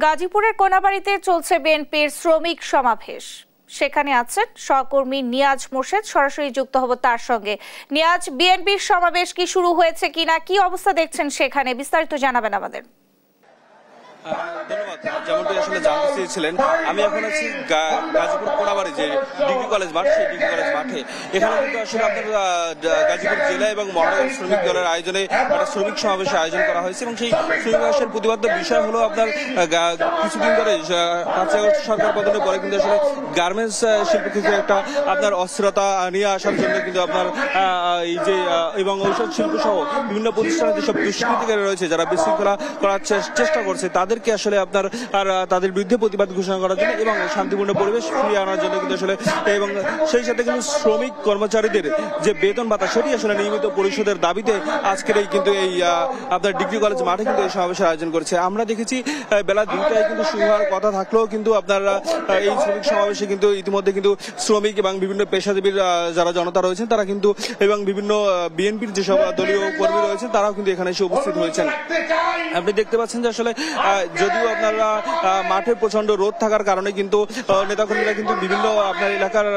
গাজীপুরের কোনাবাড়িতে চলছে বিএনপির শ্রমিক সমাবেশ। সেখানে আছেন সহকর্মী নিয়াজ মোর্শেদ, সরাসরি যুক্ত হব তার সঙ্গে। নিয়াজ, বিএনপির সমাবেশ কি শুরু হয়েছে কিনা, কি অবস্থা দেখছেন সেখানে, বিস্তারিত জানাবেন আমাদের। ধন্যবাদ। যেমনটি আসলে জানতে চেয়েছিলেন, আমি এখন আছি গাজীপুর কোনাবাড়ি যে ডিগ্রি কলেজ মাঠ, সেই ডিগ্রি কলেজ মাঠে। এখানে কিন্তু আসলে আপনার গাজীপুর জেলা এবং মহানগর শ্রমিক দলের আয়োজনে একটা শ্রমিক সমাবেশের আয়োজন করা হয়েছে এবং সেই শ্রমিক সমাবেশের প্রতিবাদ্য বিষয় হলো আপনার কিছুদিন ধরে 5 আগস্ট সরকার পতনের পরে কিন্তু আসলে গার্মেন্টস শিল্প থেকে একটা আপনার অস্থিরতা নিয়ে আসার জন্য কিন্তু আপনার এই যে এবং ঔষধ শিল্প সহ বিভিন্ন প্রতিষ্ঠানে যেসব দুষ্কৃতিকারী রয়েছে যারা বিশৃঙ্খলা করার চেষ্টা করছে তাদেরকে আসলে আপনার তাদের বিরুদ্ধে প্রতিবাদ ঘোষণা করার জন্য এবং শান্তিপূর্ণ পরিবেশ ফিরিয়ে আনার জন্য কিন্তু আসলে এবং সেই সাথে কিন্তু শ্রমিক কর্মচারীদের যে বেতন ভাতা সেটি আসলে নিয়মিত পরিশোধের দাবিতে আজকের এই কিন্তু এই আপনার ডিগ্রি কলেজ মাঠে কিন্তু এই সমাবেশের আয়োজন করেছে। আমরা দেখেছি বেলা 2টায় কিন্তু শুরু হওয়ার কথা থাকলেও কিন্তু আপনারা এই শ্রমিক সমাবেশে কিন্তু ইতিমধ্যে কিন্তু শ্রমিক এবং বিভিন্ন পেশাজীবীর যারা জনতা রয়েছেন তারা কিন্তু এবং বিভিন্ন বিএনপির যেসব দলীয় কর্মী রয়েছেন তারাও কিন্তু এখানে এসে উপস্থিত হয়েছেন। আপনি দেখতে পাচ্ছেন যে আসলে যদিও আপনারা মাঠে প্রচন্ড রোদ থাকার কারণে কিন্তু নেতাকর্মীরা কিন্তু বিভিন্ন আপনার এলাকার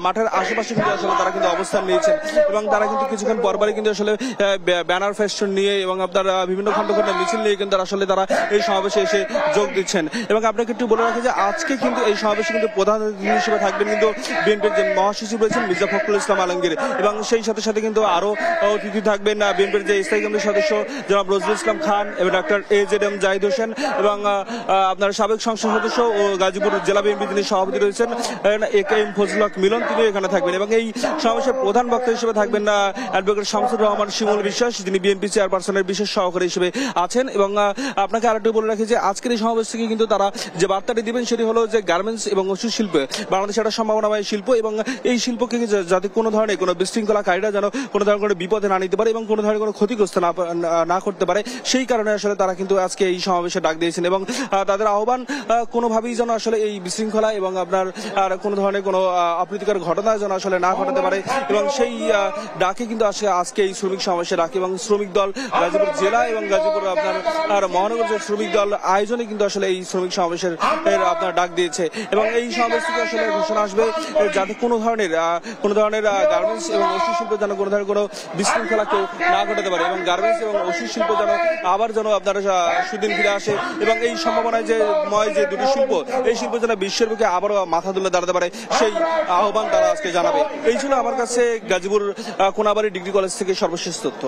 মাঠের আশেপাশে কিন্তু আসলে তারা কিন্তু অবস্থান নিয়েছেন এবং তারা কিন্তু কিছুক্ষণ পরপরই কিন্তু আসলে ব্যানার ফেস্টুন নিয়ে এবং আপনার বিভিন্ন খন্ড খন্ড মিছিল নিয়ে কিন্তু আসলে তারা এই সমাবেশে এসে যোগ দিচ্ছেন। এবং আপনাকে একটু বলে রাখি যে আজকে কিন্তু এই সমাবেশে কিন্তু প্রধান অতিথি হিসেবে থাকবেন কিন্তু বিএনপির যে মহাসচিব রয়েছেন মির্জা ফখরুল ইসলাম আলমগীর এবং সেই সাথে সাথে কিন্তু আরো অতিথি থাকবেন বিএনপির যে স্থায়ী কমিটির সদস্য জনাব নজরুল ইসলাম খান এবং ডক্টর AZM জাহিদ হোসেন এবং আপনার সাবেক সংসদ সদস্য ও গাজীপুর জেলা বিএনপি যিনি সভাপতি রয়েছেন AKM ফজলুল হক মিলন, তিনি এখানে থাকবেন এবং এই সমাবেশের প্রধান বক্তা হিসেবে থাকবেন অ্যাডভোকেট শামসুর রহমান শিমুল বিশ্বাস, যিনি বিএনপি চেয়ারপারসনের বিশেষ সহকারী হিসেবে আছেন। এবং আপনাকে আরেকটু বলে রাখি যে আজকের এই সমাবেশ থেকে কিন্তু তারা যে বার্তাটি দিবেন সেটি হলো যে গার্মেন্টস এবং ওষুধ শিল্পে বাংলাদেশে একটা সম্ভাবনাময় শিল্প এবং এই শিল্পকে যাতে কোনো ধরনের কোনো বিশৃঙ্খলাকারীরা যেন কোনো ধরনের কোনো বিপদে না নিতে পারে এবং কোনো ধরনের কোনো ক্ষতিগ্রস্ত না করতে পারে, সেই কারণে আসলে তারা কিন্তু আজকে এই সমাবেশে ডাক দিয়েছেন এবং তাদের আহ্বান কোনোভাবেই যেন আসলে এই বিশৃঙ্খলা এবং আপনার আর কোনো ধরনের কোনো অপ্রীতিকর ঘটনা যেন আসলে না ঘটাতে পারে এবং সেই ডাকে কিন্তু আজকে এই শ্রমিক সমাবেশে ডাকে এবং শ্রমিক দল গাজীপুর জেলা এবং গাজীপুর আপনার আর মহানগর যে শ্রমিক দল আয়োজনে কিন্তু আসলে এই শ্রমিক সমাবেশের আপনার ডাক দিয়েছে এবং এই সমাবেশ থেকে আসলে ঘোষণা আসবে যাতে কোনো ধরনের গার্মেন্টস এবং ওষুধ শিল্প যেন কোনো ধরনের কোনো বিশৃঙ্খলা কেউ না ঘটাতে পারে এবং গার্মেন্টস এবং ওষুধ শিল্প যেন আবার যেন আপনার সুদিন ফিরে আসে এবং এই সম্ভাবনায় যে দুটি শিল্প, এই শিল্প যেন বিশ্বের বুকে আবারও মাথা তুলে দাঁড়াতে পারে সেই আহ্বান তারা আজকে জানাবে। এই ছিল আমার কাছে গাজীপুর কোনাবাড়ি ডিগ্রি কলেজ থেকে সর্বশেষ তথ্য।